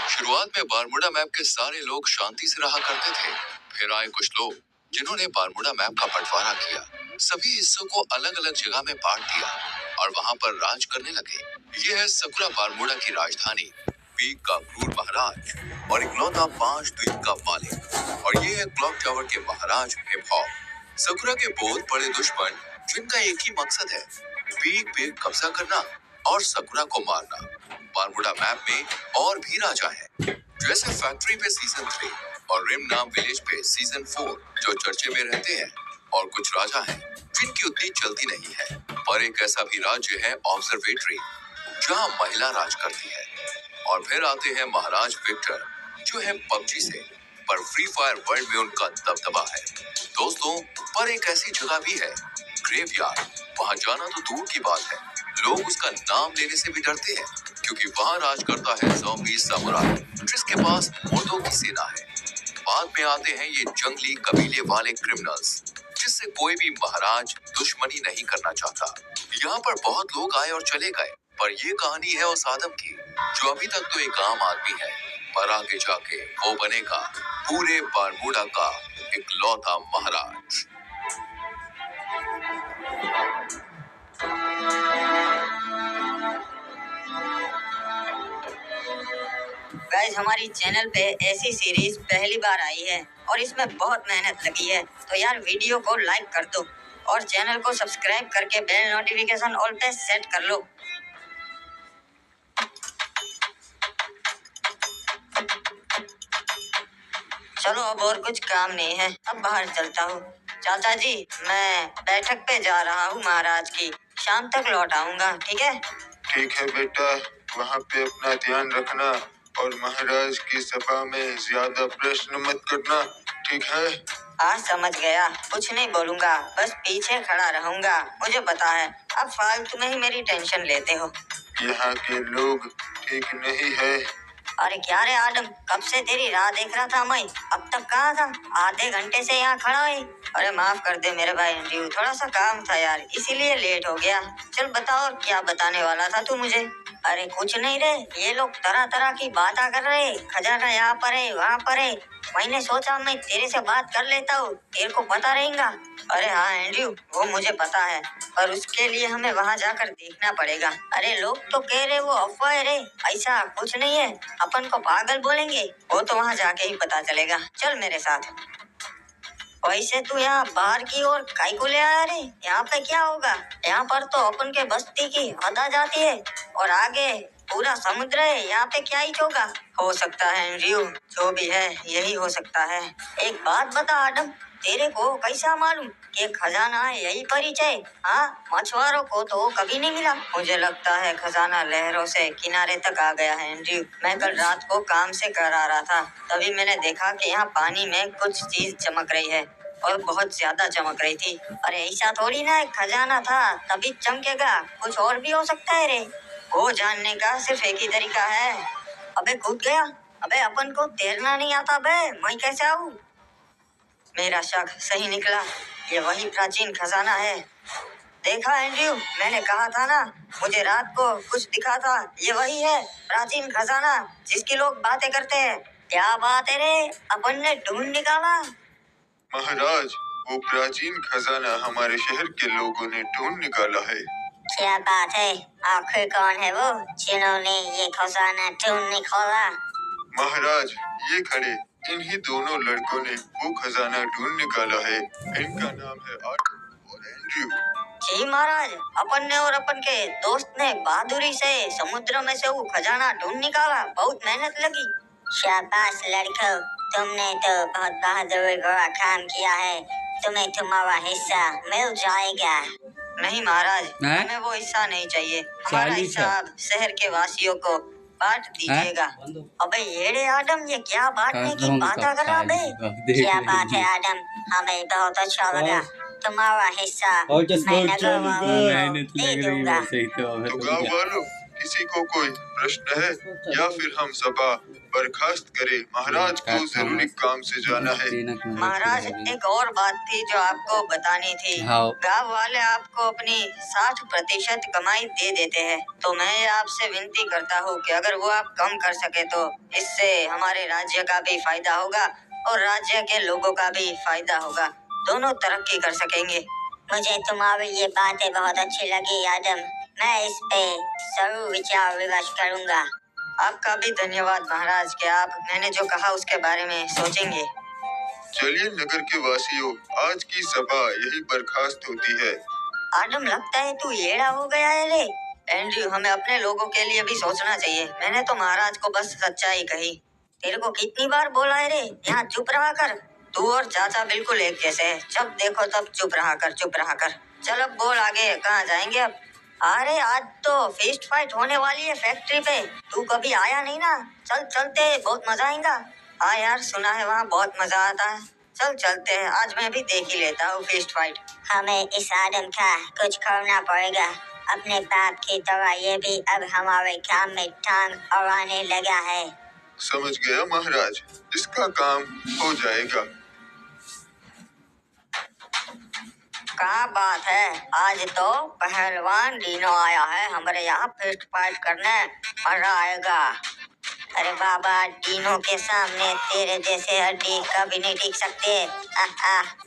शुरुआत में Bermuda map के सारे लोग शांति से रहा करते थे। फिर आए कुछ लोग जिन्होंने बारमूडा मैप का बंटवारा किया, सभी हिस्सों को अलग अलग जगह में बांट दिया और वहां पर राज करने लगे। ये है सकुरा बारमूडा की राजधानी, पीक का क्रूर महाराज और इकलौता 5 द्वीप का मालिक। और ये है क्लॉक टावर के महाराज हिप हॉप। सकुरा के बहुत बड़े दुश्मन जिनका एक ही मकसद है, पीक पे कब्जा करना और सकुरा को मारना। बारमूडा मैप में और भी राजा हैं, जैसे फैक्ट्री पे सीजन 3 और रिम नाम विलेज पे सीजन 4 जो चर्चे में रहते हैं। और कुछ राजा हैं जिनकी उतनी चलती नहीं है। पर एक ऐसा भी राज्य है ऑब्जर्वेटरी, जहां महिला राज करती है। और फिर आते हैं महाराज विक्टर, जो है पबजी से, पर फ्री फायर वर्ल्ड में उनका दबदबा है। दोस्तों, पर एक ऐसी जगह भी है, ग्रेवयार्ड। वहां जाना तो दूर की बात है, लोग उसका नाम लेने से भी डरते हैं, क्योंकि वहां राज करता है ज़ॉम्बी समुराई, जिसके पास मुर्दों की सेना है। बाद में आते हैं ये जंगली कबीले वाले क्रिमिनल्स, जिससे कोई भी महाराज दुश्मनी नहीं करना चाहता। यहाँ पर बहुत लोग आए और चले गए, पर ये कहानी है उस आदम की, जो अभी तक तो एक आम आदमी है, पर आगे जाके वो बनेगा पूरे बारमूडा का इकलौता महाराज। गाइस, हमारी चैनल पे ऐसी सीरीज पहली बार आई है और इसमें बहुत मेहनत लगी है, तो यार वीडियो को लाइक कर दो और चैनल को सब्सक्राइब करके बेल नोटिफिकेशन ऑल पे सेट कर लो। चलो, अब और कुछ काम नहीं है, अब बाहर चलता हूँ। चाचा जी, मैं बैठक पे जा रहा हूँ महाराज की, शाम तक लौट आऊंगा, ठीक है? ठीक है बेटा, वहाँ पे अपना ध्यान रखना और महाराज की सभा में ज्यादा प्रश्न मत करना, ठीक है? आज समझ गया, कुछ नहीं बोलूंगा, बस पीछे खड़ा रहूंगा। मुझे पता है, अब फालतू में ही मेरी टेंशन लेते हो। यहाँ के लोग ठीक नहीं है। अरे क्या रे आदम, कब से तेरी राह देख रहा था मैं, अब तक कहाँ था? आधे घंटे से यहाँ खड़ा है। अरे माफ कर दे मेरे भाई एंड्रयू, थोड़ा सा काम था यार, इसीलिए लेट हो गया। चल बताओ, क्या बताने वाला था तू मुझे? अरे कुछ नहीं रे, ये लोग तरह तरह की बातें कर रहे, खजाना यहाँ पर है, वहाँ पर है। मैंने सोचा मैं तेरे से बात कर लेता हूँ, तेरे को पता रहेगा। अरे हाँ एंड्रयू, वो मुझे पता है, पर उसके लिए हमें वहाँ जाकर देखना पड़ेगा। अरे लोग तो कह रहे वो अफवाह है रे, ऐसा कुछ नहीं है, अपन को पागल बोलेंगे, वो तो वहाँ जाके ही पता चलेगा। चल मेरे साथ। वैसे तू यहाँ बाहर की ओर काहे को ले आया रे? यहाँ पे क्या होगा? यहाँ पर तो अपन के बस्ती की हद आ जाती है और आगे पूरा समुद्र है, यहाँ पे क्या ही होगा? हो सकता है एंड्रयू, जो भी है यही हो सकता है। एक बात बता आदम, तेरे को कैसा मालूम कि खजाना यही परिचय? हाँ, मछुआरों को तो कभी नहीं मिला। मुझे लगता है खजाना लहरों से किनारे तक आ गया है एंड्रयू। मैं कल रात को काम से घर आ रहा था, तभी मैंने देखा कि यहाँ पानी में कुछ चीज चमक रही है और बहुत ज्यादा चमक रही थी। अरे ऐसा थोड़ी ना है, खजाना था तभी चमकेगा, कुछ और भी हो सकता है रे। वो जानने का सिर्फ एक ही तरीका है। अबे कूद गया। अबे अपन को तैरना नहीं आता बे, मैं कैसे आऊँ? मेरा शक सही निकला, ये वही प्राचीन खजाना है। देखा एंड्रयू, मैंने कहा था ना, मुझे रात को कुछ दिखा था, ये वही है प्राचीन खजाना जिसकी लोग बातें करते हैं। क्या बात है रे, अपन ने ढूंढ निकाला। महाराज, वो प्राचीन खजाना हमारे शहर के लोगों ने ढूंढ निकाला है। क्या बात है? आखिर कौन है वो जिन्होंने ये खजाना ढूंढ निकाला? महाराज, ये खड़े इन्हीं दोनों लड़कों ने वो खजाना ढूंढ निकाला है। इनका नाम है आदम और एंड्रयू। जी महाराज, अपन ने और अपन के दोस्त ने बहादुरी से समुद्र में से वो खजाना ढूंढ निकाला, बहुत मेहनत लगी। शाबाश लड़कों, तुमने तो बहुत बहादुरी भरा काम किया है, तुम्हें तुम्हारा हिस्सा मिल जाएगा। नहीं महाराज, हमें वो हिस्सा नहीं चाहिए, हमारा हिस्सा शहर के वासियों को बांट दीजिएगा। अबे येड़े आदम, ये क्या बांटने की बात कर रहा बे? क्या बात है आदम, हमें बहुत अच्छा लगा, तुम्हारा हिस्सा मैं नगर वालों को दे दूंगा। तो गाँव वालों, किसी को कोई प्रश्न है या फिर हम सभा बर्खास्त करे। महाराज को जरूरी काम से जाना है। महाराज एक और बात थी जो आपको बतानी थी। गांव वाले आपको अपनी 60% कमाई दे देते हैं, तो मैं आपसे विनती करता हूँ कि अगर वो आप कम कर सके तो इससे हमारे राज्य का भी फायदा होगा और राज्य के लोगों का भी फायदा होगा, दोनों तरक्की कर सकेंगे। मुझे तुम्हारी ये बातें बहुत अच्छी लगी आदम, मैं इस पे जरूर विचार विमर्श करूँगा। आपका भी धन्यवाद महाराज कि आप मैंने जो कहा उसके बारे में सोचेंगे। चलिए नगर के वासियों, आज की सभा यही बर्खास्त होती है। आदम लगता है तू येड़ा हो गया है रे। एंड्रयू, हमें अपने लोगों के लिए भी सोचना चाहिए। मैंने तो महाराज को बस सच्चाई कही। तेरे को कितनी बार बोला है रे, यहाँ चुप रहा कर। तू और चाचा बिल्कुल एक जैसे है, जब देखो तब चुप रहा कर, चुप रहा कर। चल अब बोल आगे, कहाँ जाएंगे अब? अरे आज तो फिस्ट फाइट होने वाली है फैक्ट्री पे, तू कभी आया नहीं ना। चल चलते, बहुत मजा आएगा। हाँ यार, सुना है वहाँ बहुत मजा आता है। चल चलते हैं, आज मैं भी देख ही लेता हूँ फिस्ट फाइट। हमें इस आदम का कुछ करना पड़ेगा। अपने बाप की तरह ये भी अब हमारे काम में टांग अड़ाने लगा है। समझ गया महाराज, इसका काम हो जाएगा। क्या बात है, आज तो पहलवान डीनो आया है हमारे यहाँ फिस्ट फाइट करने, मजा आएगा। अरे बाबा, डीनो के सामने तेरे जैसे हड्डी कभी नहीं टिक सकते।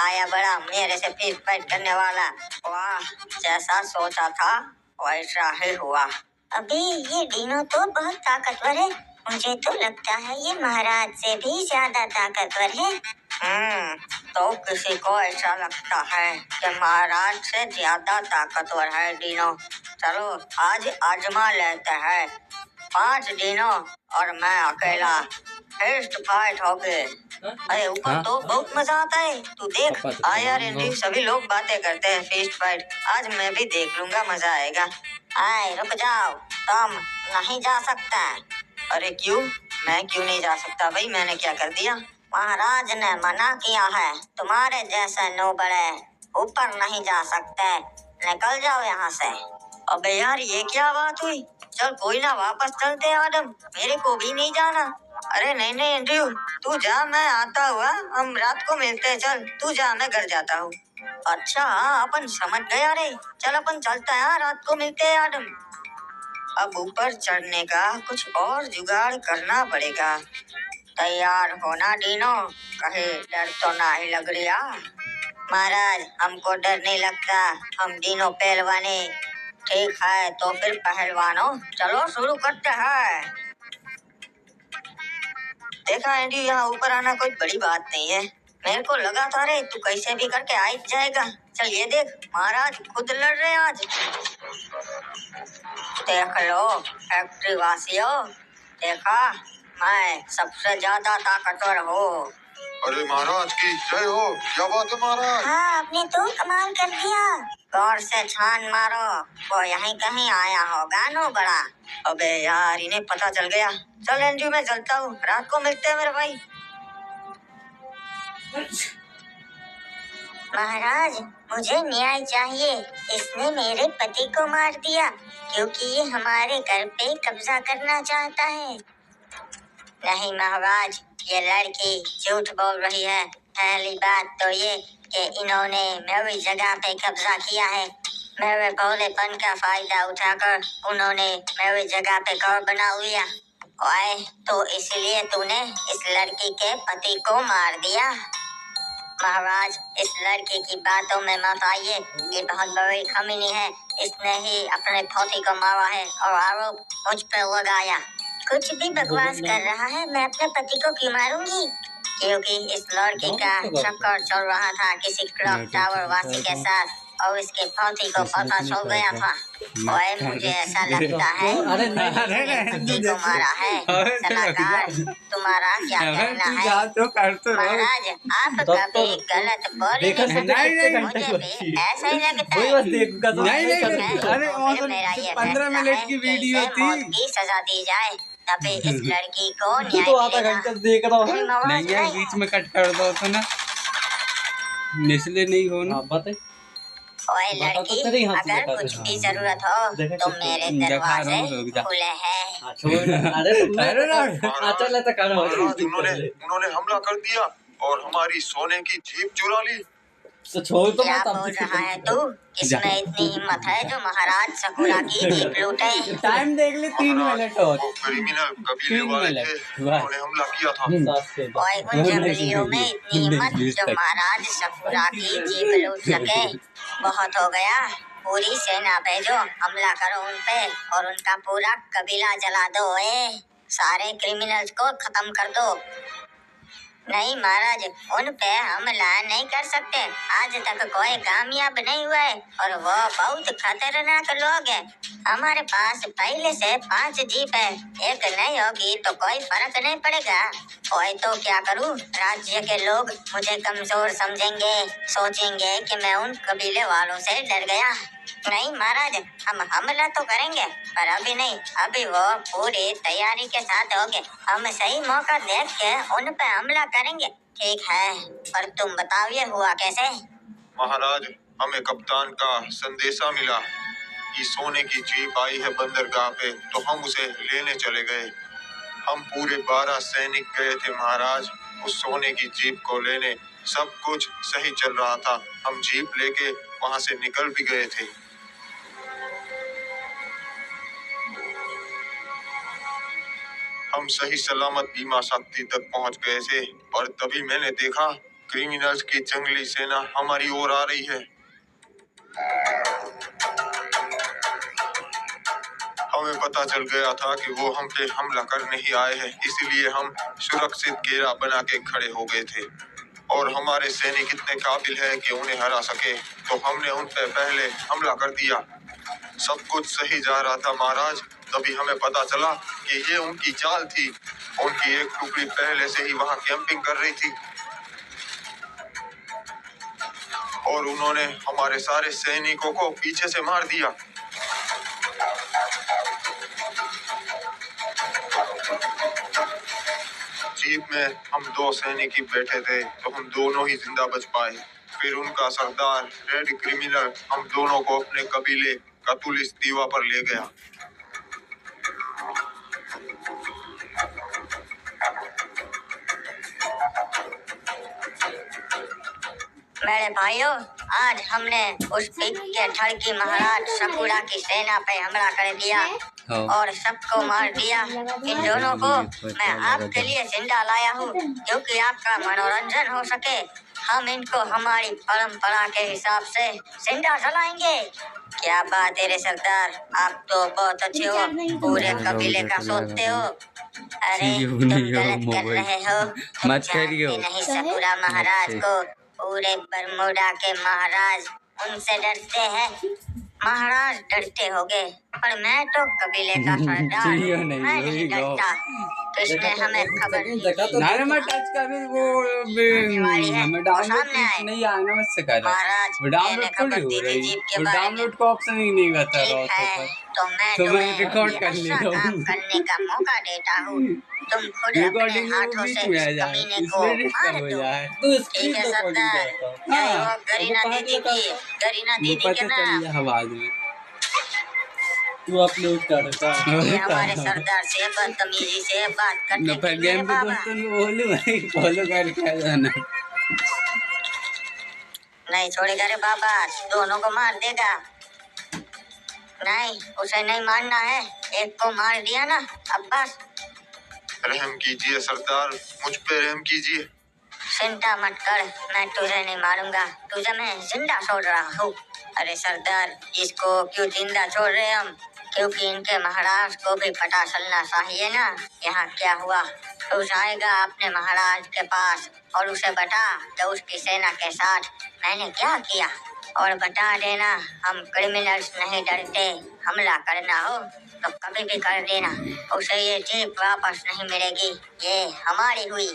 आया बड़ा मेरे से फिस्ट फाइट करने वाला। वाह, जैसा सोचा था वैसा ही हुआ। अभी ये डीनो तो बहुत ताकतवर है, मुझे तो लगता है ये महाराज से भी ज्यादा ताकतवर है। तो किसी को ऐसा लगता है कि महाराज से ज्यादा ताकतवर है डीनो। चलो आज आजमा लेते हैं, 5 डीनो और मैं अकेला, फिस्ट फाइट होगी। अरे ऊपर तो बहुत मजा आता है, तू देख। यार एंड्रयू, सभी लोग बातें करते हैं फिस्ट फाइट, आज मैं भी देख लूंगा, मजा आएगा। आए रुक जाओ, तुम नहीं जा सकता। अरे क्यों? मैं क्यों नहीं जा सकता भाई, मैंने क्या कर दिया? महाराज ने मना किया है, तुम्हारे जैसे नोबड़े ऊपर नहीं जा सकते, निकल जाओ यहाँ से। अबे यार, ये क्या बात हुई? चल कोई ना, वापस चलते हैं आदम, मेरे को भी नहीं जाना। अरे नहीं नहीं एंड्रयू, तू जा, मैं आता हुआ, हम रात को मिलते हैं। चल तू जा, मैं घर जाता हूँ। अच्छा हाँ, अपन समझ गया रे, चल अपन चलता है, रात को मिलते हैं आदम। अब ऊपर चढ़ने का कुछ और जुगाड़ करना पड़ेगा। तैयार होना डीनो, कहीं डर तो नहीं लग रहा? महाराज, हमको डर नहीं लगता, हम डीनो पहलवाने। ठीक है तो फिर पहलवानों, चलो शुरू करते हैं। देखा एंड्रयू, यहाँ ऊपर आना कोई बड़ी बात नहीं है। मेरे को लगा था रे तू कैसे भी करके आ जाएगा। चल ये देख, महाराज खुद लड़ रहे आज। देख लो फैक्ट्री वासियों, देखा मैं सबसे ज्यादा ताकतवर हूँ। अरे महाराज की जय हो, क्या बात है महाराज? हाँ, आपने तो कमाल कर दिया। गौर से छान मारो, वो यहीं कहीं आया होगा नो बड़ा। अबे यार, इन्हें पता चल गया। चल एंड्रयू, मैं चलता हूँ, रात को मिलते हैं मेरे भाई। महाराज, मुझे न्याय चाहिए, इसने मेरे पति को मार दिया क्योंकि ये हमारे घर पे कब्जा करना चाहता है। नहीं महाराज, ये लड़की झूठ बोल रही है। पहली बात तो ये कि इन्होंने मेरी जगह पे कब्जा किया है। मेरे भोलेपन का फायदा उठाकर उन्होंने मेरी जगह पे घर बना लिया। ओए, तो इसलिए तूने इस लड़की के पति को मार दिया। महाराज, इस लड़के की बातों में मत आइए, ये बहुत बड़ी कमीनी है। इसने ही अपने पति को मारा है और आरोप मुझ पर लगाया। कुछ भी बकवास कर रहा है, मैं अपने पति को क्यों मारूंगी? क्योंकि इस लड़के का चक्कर चल रहा था किसी क्लॉक टावर वासी के साथ और इसके पति को पता चल गया था। ओए, मुझे ऐसा लगता है पति को मारा है। सलाहकार, तुम्हारा क्या कहना है? महाराज, आप कभी गलत बोले नहीं, मुझे भी ऐसा ही लगता है। मेरा ये 15 मिनट की वीडियो थी, मौत की सजा दी जाए, तभी इस लड़की को न्याय तो आधा मिलेगा। घंटा देख रहा हूँ। नहीं यार, बीच में कट कर दो तो ना, इसलिए नहीं हो ना। हाँ, बताए ओए लड़की, अगर कुछ भी जरूरत हो तो मेरे दरवाजे खुले हैं। उन्होंने हमला कर दिया और हमारी सोने की जीप चुरा ली। क्या बोल रहा है तू? किसमें इतनी हिम्मत है जो महाराज सकुरा की जीप लूटे? टाइम देख ले 3 मिनट और वो क्रिमिनल कबीले वाले थे, उन्होंने हमला किया था। ओए उन जंगलियों में इतनी हिम्मत जो महाराज सकुरा की जीप लूट सके? बहुत हो गया, पूरी सेना भेजो, हमला करो उन पे और उनका पूरा कबीला जला दो। सारे क्रिमिनल्स को खत्म कर दो। नहीं महाराज, उन पे हमला नहीं कर सकते। आज तक कोई कामयाब नहीं हुआ है और वो बहुत खतरनाक लोग हैं। हमारे पास पहले से 5 जीप है, एक नहीं होगी तो कोई फर्क नहीं पड़ेगा। ओए तो क्या करूं? राज्य के लोग मुझे कमजोर समझेंगे, सोचेंगे कि मैं उन कबीले वालों से डर गया। नहीं महाराज, हम हमला तो करेंगे पर अभी नहीं, अभी वो पूरी तैयारी के साथ होंगे। हम सही मौका देख के उन पे हमला करेंगे। ठीक है, पर तुम बताओ ये हुआ कैसे? महाराज, हमें कप्तान का संदेशा मिला कि सोने की जीप आई है बंदरगाह पे, तो हम उसे लेने चले गए। हम पूरे 12 सैनिक गए थे महाराज उस सोने की जीप को लेने। सब कुछ सही चल रहा था, हम जीप लेके वहां से निकल भी गए थे। हम सही सलामत बीमा शक्ति तक पहुंच गए थे और तभी मैंने देखा क्रिमिनल्स की जंगली सेना हमारी ओर आ रही है। हमें पता चल गया था कि वो हम पे हमला करने ही आए हैं, इसलिए हम सुरक्षित घेरा बना के खड़े हो गए थे। और हमारे सैनिक इतने काबिल है कि उन्हें हरा सके, तो हमने उन पे पहले हमला कर दिया। सब कुछ सही जा रहा था महाराज, तभी हमें पता चला कि ये उनकी चाल थी। उनकी एक टुकड़ी पहले से ही वहां कैंपिंग कर रही थी और उन्होंने हमारे सारे सैनिकों को पीछे से मार दिया। जीप में हम 2 सैनिक ही बैठे थे, तो हम दोनों ही जिंदा बच पाए। फिर उनका सरदार रेड क्रिमिनल हम दोनों को अपने कबीले कतुलिस दीवा पर ले गया। मेरे भाइयों, आज हमने उस पिग के ठड़ की महाराज सकुरा की सेना पे हमला कर दिया और सबको मार दिया। इन दोनों को मैं आपके लिए जिंदा लाया हूँ क्योंकि आपका मनोरंजन हो सके। हम इनको हमारी परंपरा के हिसाब से जिंदा जलाएंगे। क्या बात है रे सरदार, आप तो बहुत अच्छे हो, पूरे कबीले का सोचते हो। अरे तुम गलत कर रहे हो, तुम जानते नहीं सकुरा महाराज को। पूरे बरमूडा के महाराज उनसे डरते हैं। महाराज डरते होंगे, पर मैं तो कबीले का सरदार, मैं नहीं डरता। किसने हमें खबर दी? मैं टच कर वो हमें डाउनलोड नहीं आना मत से कर महाराज मैंने खबर दी थी जीप के बारे में। डाउनलोड का ऑप्शन ही नहीं बता रहा है तो मैं तुम्हें रिकॉर्ड कर ले काम करने का मौका देता हूँ। तुम खुद अपने हाथों से कमीने को मार दो। ठीक है सरदार, गरीना दीदी की के नाम। तू अपलोड कर ये हमारे सरदार से बदतमीजी से बात करने के लिए बाबा फॉलो करके आ जाना। नहीं छोड़ेगा रे बाबा, दोनों को मार देगा। नहीं, उसे नहीं मारना है, एक को मार दिया ना, अब बस। रहम कीजिए सरदार, मुझ पे रहम कीजिए। चिंता मत कर, मैं तुझे नहीं मारूंगा, तुझे मैं जिंदा छोड़ रहा हूँ। अरे सरदार, इसको क्यों जिंदा छोड़ रहे हम? क्योंकि इनके महाराज को भी पता चलना चाहिए ना यहाँ क्या हुआ। तू जाएगा अपने महाराज के पास और उसे बता कि उसकी सेना के साथ मैंने क्या किया, और बता देना हम क्रिमिनल्स नहीं डरते, हमला करना हो तो कभी भी कर देना, उसे ये जीप वापस नहीं मिलेगी, ये हमारी हुई।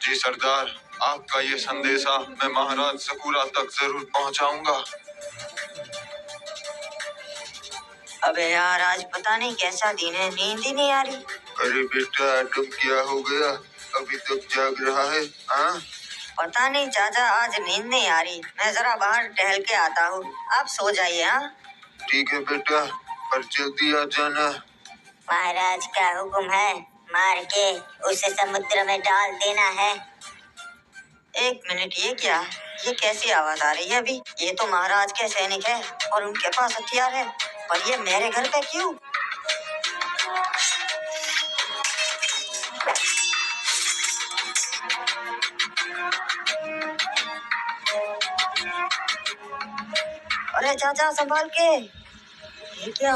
जी सरदार, आपका ये संदेशा मैं महाराज सकुरा तक जरूर पहुंचाऊंगा। अबे यार, आज पता नहीं कैसा दिन है, नींद ही नहीं आ रही। अरे बेटा, तुम क्या हो गया, अभी तक जाग रहा है? हाँ, पता नहीं चाचा, आज नींद नहीं आ रही। मैं जरा बाहर टहल के आता हूँ, आप सो जाइए। हाँ ठीक है बेटा, पर जल्दी आ जाना। महाराज का हुक्म है, मार के उसे समुद्र में डाल देना है। एक मिनट, ये क्या? ये कैसी आवाज आ रही है अभी? ये तो महाराज के सैनिक है और उनके पास हथियार है, पर ये मेरे घर पे क्यों? अरे चाचा, संभाल के। ये क्या?